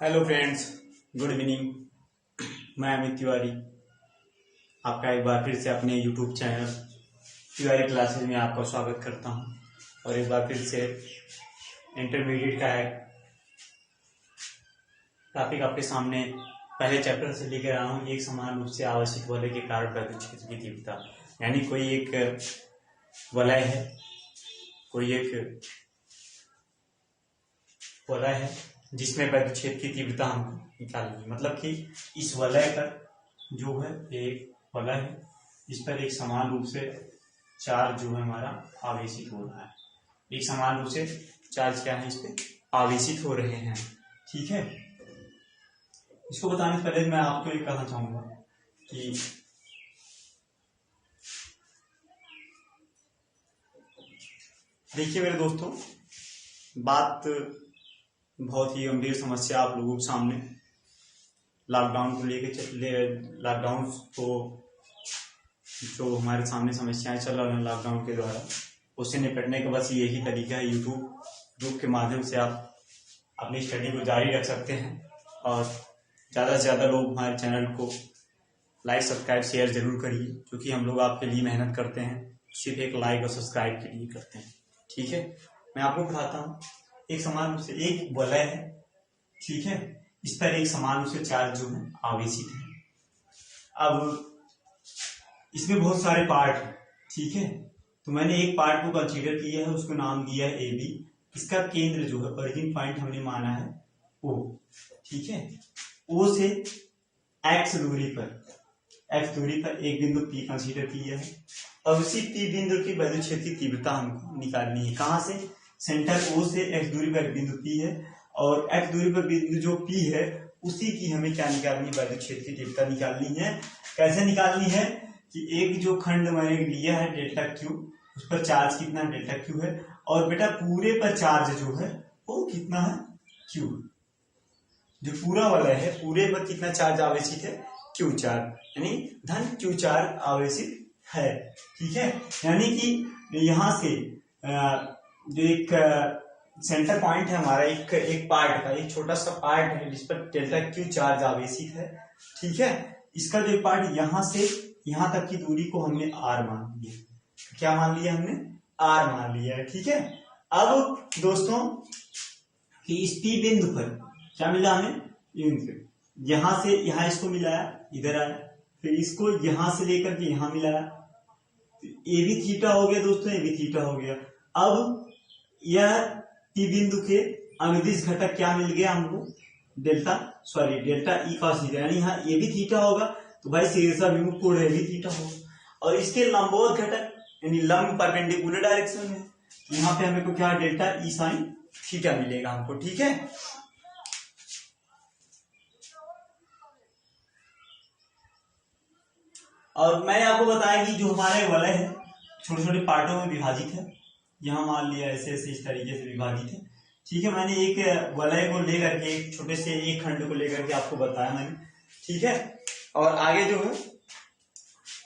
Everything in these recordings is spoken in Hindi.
Hello friends, good evening. मैं अमित तिवारी आपका एक बार फिर से अपने यूट्यूब चैनल तिवारी क्लासेज में आपका स्वागत करता हूं। और एक बार फिर से इंटरमीडिएट का एक टॉपिक आपके सामने पहले चैप्टर से लेकर आया हूं। एक समान रूप से आवश्यक वलय के कारण विद्युत क्षेत्र की तीव्रता, यानी कोई एक वलय है, कोई एक वलय है जिसमें विद्युत क्षेत्र की तीव्रता हमको निकालनी है। मतलब कि इस वलय पर जो है एक वलय है, इस पर एक समान रूप से चार्ज जो है हमारा आवेशित हो रहा है। एक समान रूप से चार्ज क्या है, इस पे आवेशित हो रहे हैं। ठीक है, इसको बताने से पहले मैं आपको ये कहना चाहूंगा कि देखिए मेरे दोस्तों, बात बहुत ही गंभीर समस्या आप लोगों के सामने लॉकडाउन को लॉकडाउन को जो हमारे सामने समस्याएं चल रही हैं लॉकडाउन के द्वारा, उससे निपटने का बस यही तरीका है। यूट्यूब के माध्यम से आप अपनी स्टडी को जारी रख सकते हैं और ज़्यादा से ज़्यादा लोग हमारे चैनल को लाइक, सब्सक्राइब, शेयर जरूर करिए, क्योंकि हम लोग आपके लिए मेहनत करते हैं, सिर्फ एक लाइक और सब्सक्राइब के लिए करते हैं। ठीक है, मैं आपको बताता हूँ। एक समान रूप से एक वलय है, ठीक है, इस पर एक समान रूप से चार्ज जो है आवेशित है। अब इसमें बहुत सारे पार्ट हैं, ठीक है, तो मैंने एक पार्ट को कंसीडर किया है, उसको नाम दिया है ए बी। इसका केंद्र जो है, ओरिजिन पॉइंट हमने माना है ओ, ठीक है। ओ से एक्स दूरी पर एक बिंदु पी कंसीडर किया है। अब उसी पी बिंदु की विद्युत क्षेत्र की तीव्रता हमको निकालनी है। कहां से? सेंटर ओ से एक्स दूरी पर बिंदु पी है, और एक्स दूरी पर बिंदु जो पी है उसी की हमें क्या निकालनी है, विद्युत क्षेत्र की तीव्रता निकालनी है। कैसे निकालनी है कि एक जो खंड मैंने लिया है डेल्टा क्यू, उस पर चार्ज कितना डेल्टा क्यू है, और बेटा पूरे पर चार्ज जो है वो कितना है, क्यू। जो पूरा वाला है, पूरे पर कितना चार्ज आवेशित है, क्यू चार्ज, यानी धन क्यू चार्ज आवेशित है। ठीक है, यानी कि यहां से जो एक सेंटर पॉइंट है हमारा, एक पार्ट का एक छोटा सा पार्ट है जिस पर डेल्टा क्यू चार्ज आवेशित है। ठीक है, इसका जो पार्ट यहां से यहां तक की दूरी को हमने आर मान लिया। क्या मान लिया हमने? आर मान लिया है। ठीक है, अब दोस्तों कि इस पी बिंदु पर क्या मिला हमें, यहां से यहां इसको मिलाया, इधर आया, फिर इसको यहां से लेकर के यहां मिलाया, ए भी थीटा हो गया दोस्तों, ए भी थीटा हो गया। अब यह पी बिंदु के अनुदिश घटक क्या मिल गया हमको, डेल्टा ई कॉस थीटा, यानी यहाँ ए भी थीटा होगा तो भाई शीर्ष अभिमुख कोण भी थीटा होगा। और इसके लंबवत घटक यानी लंब परपेंडिकुलर डायरेक्शन में, तो यहाँ पे हमें को क्या डेल्टा ई साइन थीटा मिलेगा हमको। ठीक है, और मैंने आपको बताया कि जो हमारे वलय है छोटे छोटे पार्टों में विभाजित है। यहाँ मान लिया ऐसे ऐसे इस तरीके से विभाजित है। ठीक है, मैंने एक वलय को लेकर के, एक छोटे से एक खंड को लेकर के आपको बताया मैंने। ठीक है, और आगे जो है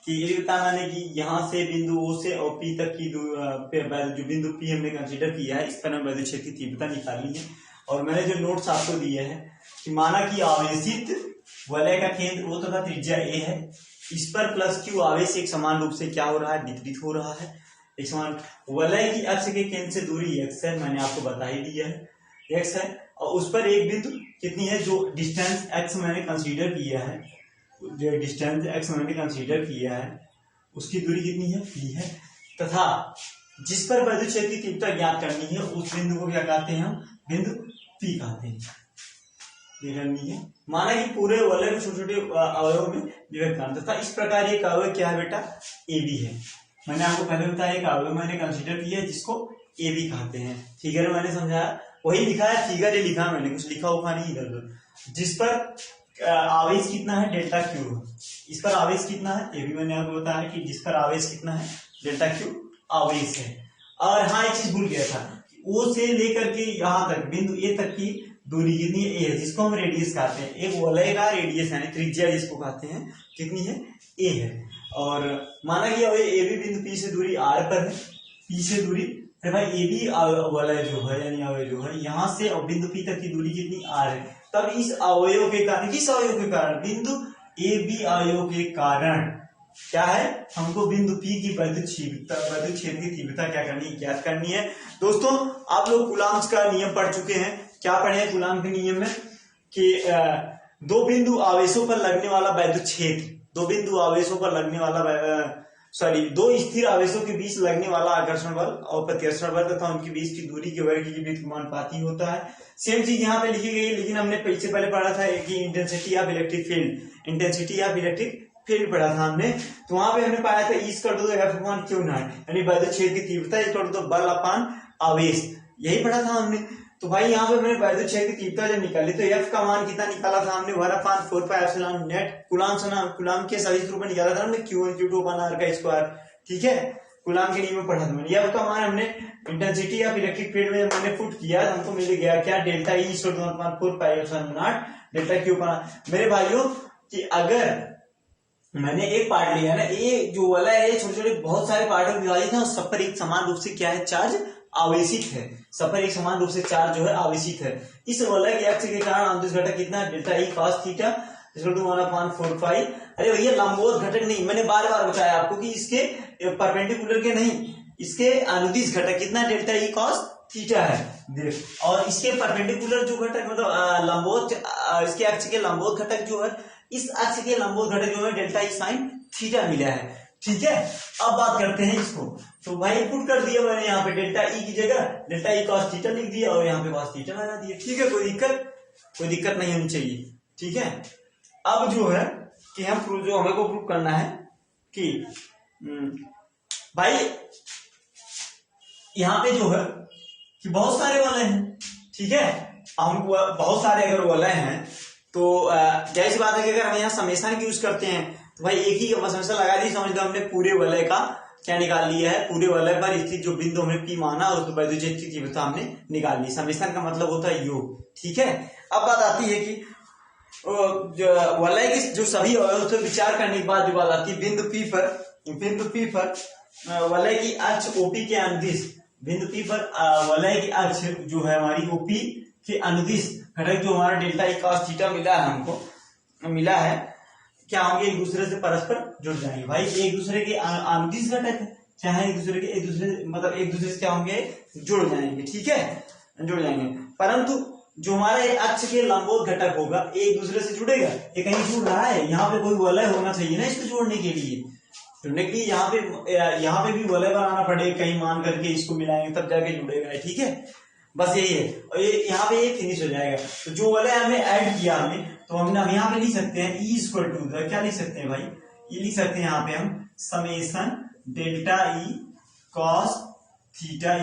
कि ये बताया मैंने कि यहाँ से बिंदु ओ से और पी तक की जो बिंदु पी हमने कंसीडर किया है, इस पर हमें विद्युत क्षेत्र की तीव्रता निकालनी है। और मैंने जो नोट्स आपको दिए हैं कि माना कि आवेशित वलय का केंद्र ओ तथा त्रिज्या ए है, इस पर प्लस क्यू आवेश एक समान रूप से क्या हो रहा है, वितरित हो रहा है। एक समान वलय की अक्ष के केंद्र से दूरी x है, मैंने आपको बता ही दिया है, x है, और उस पर एक बिंदु कितनी है, जो डिस्टेंस x मैंने कंसीडर किया है, जो डिस्टेंस x मैंने कंसीडर किया है उसकी दूरी कितनी है, p है, तथा जिस पर विद्युत क्षेत्र की तीव्रता ज्ञात करनी है उस बिंदु को क्या कहते हैं हम, बिंदु p कहते हैं। ये करनी है, माना कि पूरे वलय को छोटे छोटे अवयव में विभक्त करना, तथा इस प्रकार एक अवयव क्या है बेटा, ए बी है। मैंने आपको पहले बताया एक अवयव मैंने कंसीडर किया है जिसको ए बी कहते हैं। फिगर में मैंने समझाया, वही लिखा है, फिगर ही लिखा, मैंने कुछ लिखा हुआ नहीं इधर उधर। जिस पर आवेश कितना है, डेल्टा क्यू, इस पर आवेश कितना है, ये भी मैंने आपको बताया कि जिस पर आवेश कितना है, डेल्टा क्यू आवेश है। और हाँ, एक चीज भूल गया था, ओ से लेकर के यहाँ तक बिंदु ए तक की दूरी कितनी है, ए है, जिसको हम रेडियस कहते हैं। एक वलय का रेडियस यानी त्रिज्या जिसको कहते हैं, कितनी है, ए है। और माना कि ए बी बिंदु पी से दूरी आर पर है, पी से दूरी अरे भाई ए बी वलय जो है यानी अवयव जो है यहाँ से और बिंदु पी तक की दूरी कितनी आर है, तब इस अवयव के कारण, किस अवयव के कारण, बिंदु ए बी अवयव के कारण क्या है, हमको बिंदु पी की वैद्युत क्षेत्र की तीव्रता क्या करनी है, ज्ञात करनी है। दोस्तों आप लोग कूलम्ब का नियम पढ़ चुके हैं, क्या पढ़े हैं कूलम्ब के नियम में कि दो बिंदु आवेशों पर लगने वाला वैद्युत क्षेत्र, दो बिंदु आवेशों पर लगने वाला दो स्थिर आवेशों के बीच लगने वाला आकर्षण बल और प्रतिकर्षण बल तथा उनके बीच की दूरी के वर्ग की व्युत्क्रमानुपाती होता है। सेम चीज यहाँ पे लिखी गई है, लेकिन हमने इससे पहले पढ़ा था कि intensity of electric field, intensity of electric field पढ़ा था हमने, तो वहां पे हमने पाया था E = F upon Q not, यानी वैद्युत क्षेत्र की तीव्रता = बल अपॉन आवेश, यही पढ़ा था हमने। तो भाई यहाँ पे मैंने वैद्युत क्षेत्र की तीव्रता जब निकाली तो F का मान कितना निकाला था हमने, 1/4πε नेट कूलम्ब के सदिश रूप में निकाला था हमने, Q1/2 का स्क्वायर, ठीक है, कूलम्ब के नियम में पढ़ा था मैंने। F का मान हमने इंटेंसिटी ऑफ इलेक्ट्रिक फील्ड में मैंने पुट किया, हमको मिल गया क्या, डेल्टा E = 1/4πε डेल्टा Q। मेरे भाइयों कि अगर मैंने एक पार्ट लिया ना, ये जो वाला है छोटे छोटे बहुत सारे पार्टों में विभाजित है, सब पर एक समान रूप से क्या है, चार्ज आवेशित है, सब पर एक समान रूप से चार्ज जो है आवेशित है। इस वलय के अक्ष के कारण अनुदिश घटक कितना, डेल्टा E cos थीटा = 1/4π। अरे भैया लंबवत घटक नहीं, मैंने बार बार बताया आपको कि इसके परपेंडिकुलर के नहीं, इसके अनुदिश घटक कितना, डेल्टा E cos थीटा है देख, और इसके परपेंडिकुलर जो घटक मतलब लंबवत, इसके अक्ष के लंबवत घटक जो है, इस अक्ष के लंबवत घटक जो है डेल्टा E sin थीटा मिला है, ठीक है। अब बात करते हैं इसको, तो भाई पुट कर दिया मैंने यहाँ पे डेल्टा E की जगह डेल्टा E cos थीटा लिख दिया और यहाँ पे cos थीटा लगा दिया, ठीक है, कोई दिक्कत नहीं होनी चाहिए, ठीक है। अब जो है कि हम जो हमें को प्रूव करना है कि भाई यहाँ पे जो है कि बहुत सारे वलय हैं, ठीक है, हम बहुत सारे अगर वलय हैं तो जाहिर सी बात है कि अगर हम यहाँ समेशन यूज करते हैं तो भाई एक ही समस्या लगा दी, समझ लो हमने पूरे वलय का क्या निकाल लिया है, पूरे वलय पर स्थित जो बिंदु हमने P माना और उसको वैद्युत क्षेत्र की तीव्रता हमने निकाल ली। समेशन का मतलब होता है योग, ठीक है। अब बात आती है कि वलय के जो सभी अवयव पर विचार करने के बाद जो बात आती है बिंदु P पर वलय की अक्ष OP के अनुदिश, बिंदु P पर वलय की अक्ष जो है हमारी OP के अनुदिश घटक जो हमारा डेल्टा E cos थीटा मिला है, हमको मिला है, क्या होंगे, एक दूसरे से परस्पर जुड़ जाएंगे। भाई एक दूसरे के अनुदिश घटक है, चाहे एक दूसरे से क्या होंगे, जुड़ जाएंगे, ठीक है, जुड़ जाएंगे। परंतु जो हमारा एक अक्ष के लंबवत घटक होगा एक दूसरे से जुड़ेगा, ये कहीं जुड़ रहा है, यहाँ पे कोई वलय होना चाहिए ना इसको जोड़ने के लिए, यहाँ पे भी वलय बनाना पड़ेगा, कहीं मान करके इसको मिलाएंगे तब जाके जुड़ेगा, ठीक है, बस यही है। और ये यहाँ पे ये फिनिश हो जाएगा। तो जो वलय हमने ऐड किया हमने, तो हम यहाँ पे लिख सकते हैं E = क्या लिख सकते हैं भाई, ये लिख सकते हैं यहाँ पे हम summation delta E cos theta =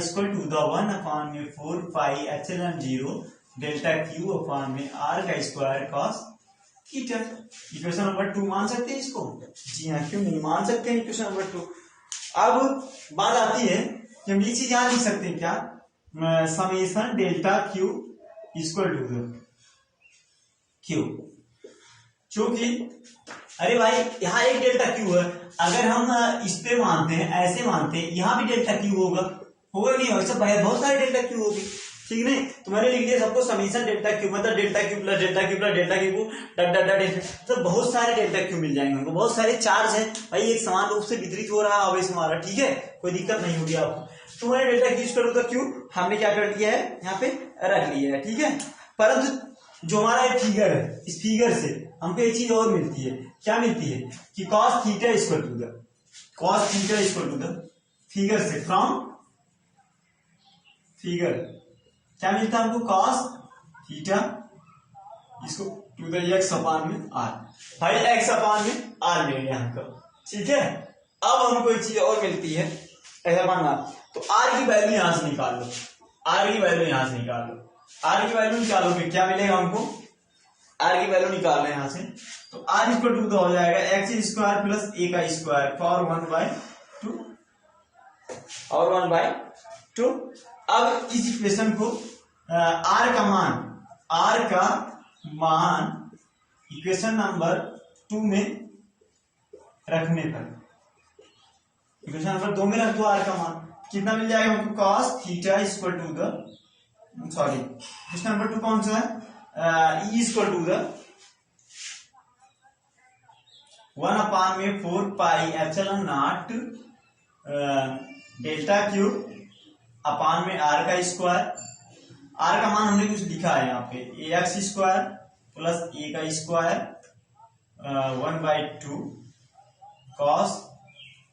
1/4πε0 delta Q upon में R का square cos theta. Equation number 2 मान सकते हैं इसको, जी हाँ, क्यों नहीं मान सकते हैं इक्वेशन नंबर 2। अब बात आती है कि हम ये चीज यहाँ लिख सकते हैं क्या, समेशन डेल्टा Q = क्योंकि अरे भाई यहाँ एक डेल्टा Q है, अगर हम इस पे मानते हैं, ऐसे मानते हैं, यहाँ भी डेल्टा Q होगा नहीं होगा, सब बहुत सारे डेल्टा Q होगी, ठीक नहीं, तो मैंने लिख दिया सबको समेशन डेल्टा Q, मतलब delta Q plus delta Q plus delta Q तो बहुत सारे डेल्टा Q मिल जाएंगे हमको, बहुत सारे चार्ज है भाई, एक समान रूप से वितरित हो रहा है आवेश हमारा, ठीक है, कोई दिक्कत नहीं होगी आपको। तो मैंने डेल्टा Q हमने क्या कर दिया है, यहाँ पे रख लिया है, ठीक है। परंतु जो हमारा एक फिगर है, इस फिगर से हमको एक चीज और मिलती है, क्या मिलती है कि cos थीटा = फिगर से, फ्रॉम फिगर क्या मिलता है हमको, cos थीटा इसको टू द x अपॉन में r, भाई x अपॉन में r मिल गया हमको, ठीक है। अब हमको एक चीज और मिलती है, ऐसा मानना, तो r की वैल्यू यहां से निकाल लो, r की वैल्यू निकालोगे क्या मिलेगा हमको, r की वैल्यू निकाल रहे हैं यहाँ से, तो r = हो जाएगा x² प्लस a का स्क्वायर पावर 1/2। अब इस इक्वेशन को r का मान इक्वेशन नंबर 2 में रखने पर, इक्वेशन नंबर 2 में रख दो r का मान, कितना मिल जाएगा हमको, cos theta equal to the, sorry question number 2 कौन सा है, E equal to the 1/4 pi epsilon naught delta cube upon में r का स्क्वायर, r का मान हमने कुछ लिखा है यहाँ पे, ax स्क्वायर प्लस a का स्क्वायर 1/2 cos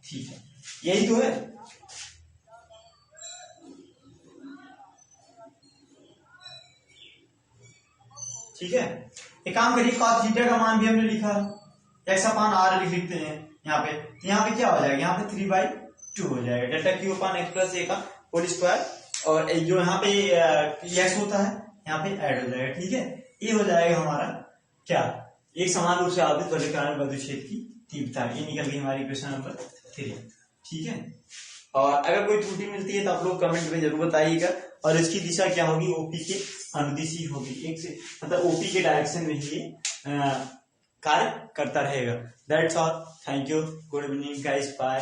थीटा, यही तो है। ठीक है, एक काम करिए, cos थीटा का मान भी हमने लिखा, x अपान r लिखते हैं यहाँ पे, तो यहाँ पे क्या हो जाएगा, यहाँ पे 3/2 हो जाएगा, delta Q upon x plus a का होल स्क्वायर, और जो यहाँ पे x होता है यहाँ पे ऐड हो जाएगा। ठीक है, ये हो जाएगा हमारा क्या, एक समान रूप से आवर्धित वर्गाकार बद्ध क्षेत्र की तीव्रता, ये निकल गई हमारी क्वेश्चन नंबर 3। ठीक है, और अगर कोई त्रुटि मिलती है तो आप लोग कमेंट में जरूर बताइएगा, और इसकी दिशा क्या होगी, ओपी के अनुदिश होगी, एक से मतलब ओपी के डायरेक्शन में ही कार्य करता रहेगा। That's all, thank you, good evening guys, bye.